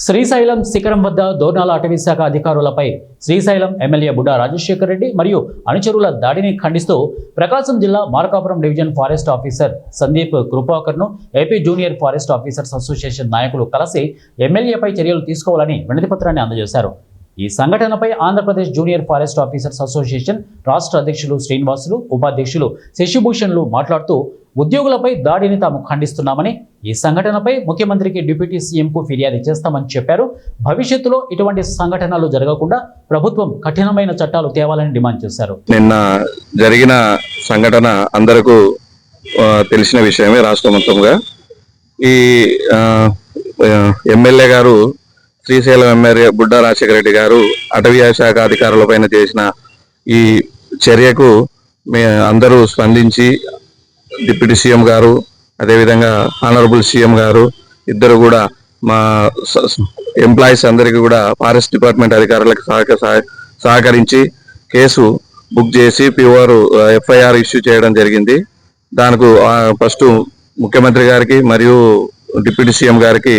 శ్రీశైలం శిఖరం వద్ద దోర్నాల అటవీశాఖ అధికారులపై శ్రీశైలం ఎమ్మెల్యే బుడ్డా రాజశేఖర్ రెడ్డి మరియు అనుచరుల దాడిని ఖండిస్తూ ప్రకాశం జిల్లా Markapuram division forest officer Sandeep కృపాకర్ను AP junior forest officers association నాయకులు కలిసి ఎమ్మెల్యేపై చర్యలు తీసుకోవాలని వినతిపత్రాన్ని అందజేశారు. ఈ సంఘటనపై Andhra Pradesh junior forest officers association రాష్ట్ర అధ్యక్షులు శ్రీనివాసులు, ఉపాధ్యక్షులు శశిభూషణ్లు మాట్లాడుతూ ఉద్యోగులపై దాడిని తాము ఖండిస్తున్నామని, ఈ సంఘటనపై ముఖ్యమంత్రికి డిప్యూటీ సీఎంకు ఫిర్యాదు చేస్తామని చెప్పారు. భవిష్యత్తులో ఇటువంటి సంఘటనలు జరగకుండా ప్రభుత్వం కఠినమైన చట్టాలు తేవాలని డిమాండ్ చేశారు. నిన్న జరిగిన సంఘటన అందరికీ తెలిసిన విషయమే. రాష్ట్ర మొత్తంగా ఈ ఎమ్మెల్యే గారు, శ్రీశైలం ఎమ్మెల్యే బుడ్డా రాజశేఖర రెడ్డి గారు అటవీ శాఖ అధికారులపైన చేసిన ఈ చర్యకు అందరూ స్పందించి డిప్యూటీ సీఎం గారు, అదేవిధంగా ఆనరబుల్ సీఎం గారు ఇద్దరు కూడా మా ఎంప్లాయీస్ అందరికీ కూడా ఫారెస్ట్ డిపార్ట్మెంట్ అధికారులకు సహకరించి కేసు బుక్ చేసి ఎఫ్ఐఆర్ ఇష్యూ చేయడం జరిగింది. దానికి ఫస్ట్ ముఖ్యమంత్రి గారికి మరియు డిప్యూటీ సీఎం గారికి